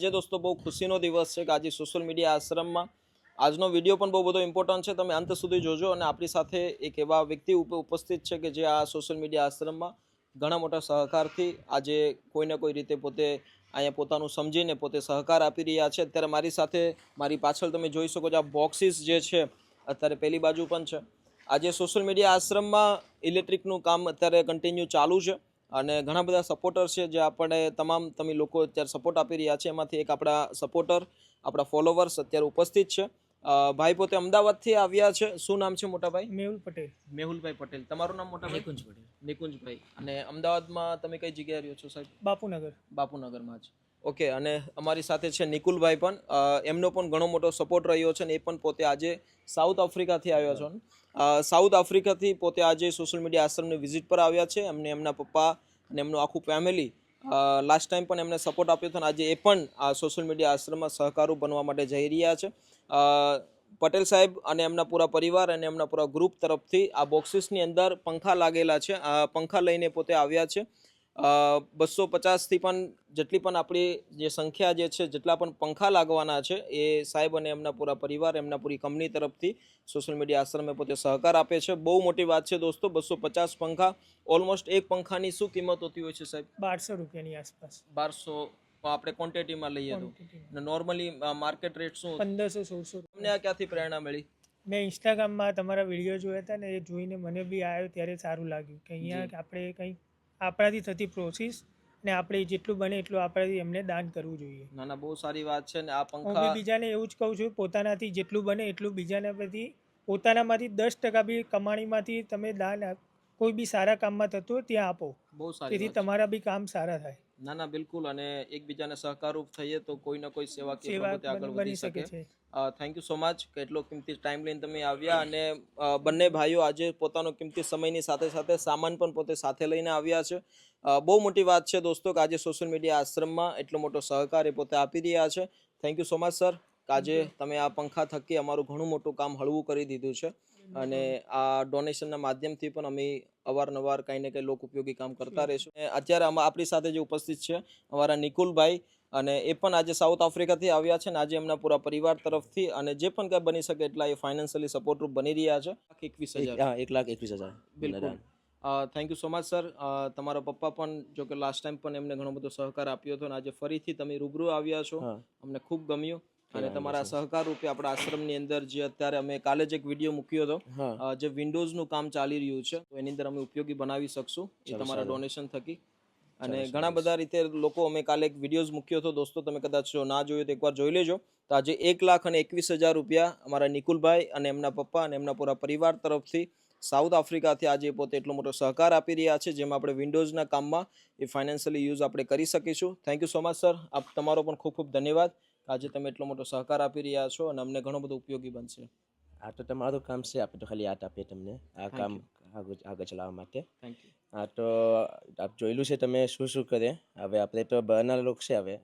આજે દોસ્તો બહુ ખુશીનો દિવસ છે કે આજે સોશિયલ મીડિયા આશ્રમમાં આજનો વિડીયો પણ બહુ બધો ઇમ્પોર્ટન્ટ છે, તમે અંત સુધી જોજો। અને આપણી સાથે એક એવા વ્યક્તિ ઉપસ્થિત છે કે જે આ સોશિયલ મીડિયા આશ્રમમાં ઘણા મોટા સહકારથી આજે કોઈને કોઈ રીતે પોતે અહીંયા પોતાનું સમજીને પોતે સહકાર આપી રહ્યા છે। અત્યારે મારી સાથે મારી પાછળ તમે જોઈ શકો છો આ બોક્સિસ જે છે અત્યારે પેલી બાજુ પણ છે। આજે સોશિયલ મીડિયા આશ્રમમાં ઇલેક્ટ્રિકનું કામ અત્યારે કન્ટિન્યુ ચાલુ છે અને ઘણા બધા સપોર્ટર છે જે આપણે તમે લોકો અત્યારે સપોર્ટ આપી રહ્યા છે। એમાંથી એક આપણા સપોર્ટર આપણા ફોલોવર્સ અત્યારે ઉપસ્થિત છે। ભાઈ પોતે અમદાવાદથી આવ્યા છે। શું નામ છે મોટા ભાઈ? મેહુલ પટેલ। મેહુલભાઈ પટેલ। તમારું નામ મોટા ભાઈ? નિકુંજ પટેલ। નિકુંજભાઈ। અને અમદાવાદમાં તમે કઈ જગ્યાએ રહ્યો છો સાહેબ? બાપુનગર। બાપુનગરમાં જ। ઓકે। અને અમારી સાથે છે નિકુલભાઈ પણ, એમનો પણ ઘણો મોટો સપોર્ટ રહ્યો છે ને એ પણ પોતે આજે સાઉથ આફ્રિકાથી આવ્યા છો ને? સાઉથ આફ્રિકાથી પોતે આજે સોશિયલ મીડિયા આશ્રમની વિઝિટ પર આવ્યા છે। એમને એમના પપ્પા અને એમનું આખું ફેમિલી લાસ્ટ ટાઈમ પણ એમને સપોર્ટ આપ્યો હતો અને આજે એ પણ આ સોશિયલ મીડિયા આશ્રમમાં સહકારું બનવા માટે જઈ રહ્યા છે। પટેલ સાહેબ અને એમના પૂરા પરિવાર અને એમના પૂરા ગ્રુપ તરફથી આ બોક્સિસની અંદર પંખા લાગેલા છે, આ પંખા લઈને પોતે આવ્યા છે। 250થી પણ જેટલી પણ આપણી જે સંખ્યા જે છે, જેટલા પણ પંખા લાગવાના છે એ સાહેબ અને એમના પૂરા પરિવાર એમના પૂરી કંપની તરફથી સોશિયલ મીડિયા આશ્રમે પોતે સહકાર આપે છે। બહુ મોટી વાત છે દોસ્તો, 250 પંખા। ઓલમોસ્ટ એક પંખાની શું કિંમત હોતી હોય છે સાહેબ? 1200 રૂપિયાની આસપાસ। 1200 આપણે ક્વોન્ટિટીમાં લઈએ તો નોર્મલી માર્કેટ રેટ શું? 1500-1600। તમને આ ક્યાંથી પ્રેરણા મળી? મેં ઇન્સ્ટાગ્રામમાં તમારા વિડીયો જોયા હતા ને, એ જોઈને મને બી આવ્યો ત્યારે સારું લાગ્યું કે અહીંયા આપણે કંઈક આપણાથી થતી પ્રોસેસ ને આપણે જેટલું બને એટલું આપણાથી એમને દાન કરવું જોઈએ। ના ના, બહુ સારી વાત છે ને આ હું પંખા બી બીજાને એવું જ કહું છું, પોતાનાથી જેટલું બને એટલું બીજાને બધી પોતાનામાંથી 10% બી કમાણીમાંથી તમે દાન કોઈ બી સારા કામમાં થતું હોય ત્યાં આપો, બહુ સારી તેથી વાત છે। તમારા બી કામ સારા થાય। ના ના, બિલકુલ। અને એકબીજાને સહકારરૂપ થઈએ તો કોઈ ના કોઈ સેવાકીય સેવા પ્રવૃત્તિ આગળ બની વધી શકે શકે। છે। થેન્ક યુ સો મચ કે એટલો કિંમતી ટાઈમ લઈને તમે આવ્યા અને બંને ભાઈઓ આજે પોતાનો કિંમતી સમયની સાથે સાથે સામાન પણ પોતે સાથે લઈને આવ્યા છે। બહુ મોટી વાત છે દોસ્તો કે આજે સોશિયલ મીડિયા આશ્રમમાં એટલો મોટો સહકાર એ પોતે આપી રહ્યા છે। Thank you so much sir કે આજે તમે આ પંખા થકી અમારું ઘણું મોટું કામ હળવું કરી દીધું છે અને આ ડોનેશનના માધ્યમથી પણ અમે અવારનવાર કંઈ ને કંઈ લોક ઉપયોગી કામ કરતા રહીશું। અત્યારે આપણી સાથે જે ઉપસ્થિત છે અમારા નિકુલભાઈ, અને એ પણ આજે સાઉથ આફ્રિકાથી આવ્યા છે અને આજે એમના પૂરા પરિવાર તરફથી અને જે પણ કંઈ બની શકે એટલા એ ફાઇનાન્શિયલી સપોર્ટરૂપ બની રહ્યા છે। 21,000। 1,21,000। બિલકુલ। Thank you so much sir. તમારા પપ્પા પણ જો કે લાસ્ટ ટાઈમ પણ એમને ઘણો બધો સહકાર આપ્યો હતો અને આજે ફરીથી તમે રૂબરૂ આવ્યા છો, અમને ખૂબ ગમ્યું। અને તમારા સહકાર રૂપે આપણા આશ્રમની અંદર જે અત્યારે અમે કાલે જ એક વિડીયો મૂક્યો હતો, જે વિન્ડોઝનું કામ ચાલી રહ્યું છે, તો એની અંદર અમે ઉપયોગી બનાવી શકશું એ તમારા ડોનેશન થકી। અને ઘણા બધા રીતે લોકો અમે કાલે એક વિડીયોઝ મૂક્યો હતો દોસ્તો, તમે કદાચ જો ના જોયો તો એકવાર જોઈ લેજો। તો આજે 1,21,000 રૂપિયા અમારા નિકુલભાઈ અને એમના પપ્પા અને એમના પૂરા પરિવાર તરફથી સાઉથ આફ્રિકાથી આજે પોતે એટલો મોટો સહકાર આપી રહ્યા છે, જેમાં આપણે વિન્ડોઝના કામમાં એ ફાઇનાન્શિયલી યુઝ આપણે કરી શકીશું। Thank you so much sir, આપ તમારો પણ ખૂબ ખૂબ ધન્યવાદ। આજે તમે એટલો મોટો સહકાર આપી રહ્યા છો અને અમને ઘણો બધો ઉપયોગી બનશે। આ તો તમારું કામ છે, આપણે તો ખાલી યાદ આપીએ તમને આ કામ આગળ ચલાવવા માટે। Thank you. આ તો આપ જોયેલું છે તમે શું શું કરે। હવે આપણે તો બહારના લોકો છે, હવે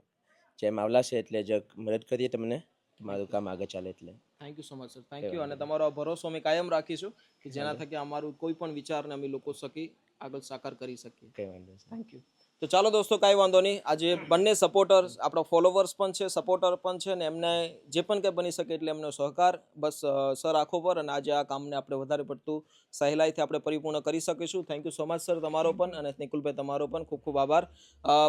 જેમ આવલા છે એટલે જ મદદ કરીએ તમને, તમારું કામ આગળ ચાલે એટલે। Thank you so much sir, thank you. અને તમારો આ ભરોસો અમે કાયમ રાખીશું કે જેના થકી અમારું કોઈ પણ વિચારને અમે લોકો શકી આગળ સાકાર કરી શકીએ। કંઈ વાંધો નહીં। Thank you. તો ચાલો દોસ્તો, કાંઈ વાંધો નહીં, આજે બંને સપોર્ટર્સ આપણા ફોલોવર્સ પણ છે, સપોર્ટર પણ છે, ને એમને જે પણ કંઈ બની શકે એટલે એમનો સહકાર બસ સર આંખો પર, અને આજે આ કામને આપણે વધારે પડતું સહેલાઈથી આપણે પરિપૂર્ણ કરી શકીશું। Thank you so much sir તમારો પણ, અને નિકુલભાઈ તમારો પણ ખૂબ ખૂબ આભાર।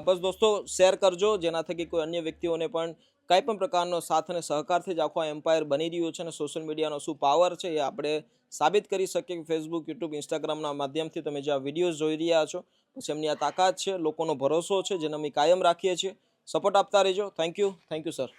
બસ દોસ્તો, શેર કરજો જેના થકી કોઈ અન્ય વ્યક્તિઓને પણ કાંઈ પણ પ્રકારનો સાથ અને સહકારથી જ આખો એમ્પાયર બની રહ્યું છે અને સોશિયલ મીડિયાનો શું પાવર છે એ આપણે સાબિત કરી શકીએ કે ફેસબુક, યુટ્યુબ, ઇન્સ્ટાગ્રામના માધ્યમથી તમે જે આ વિડીયોઝ જોઈ રહ્યા છો, પછી એમની આ તાકાત છે, લોકોનો ભરોસો છે, જેને અમે કાયમ રાખીએ છીએ। સપોર્ટ આપતા રહેજો। Thank you sir.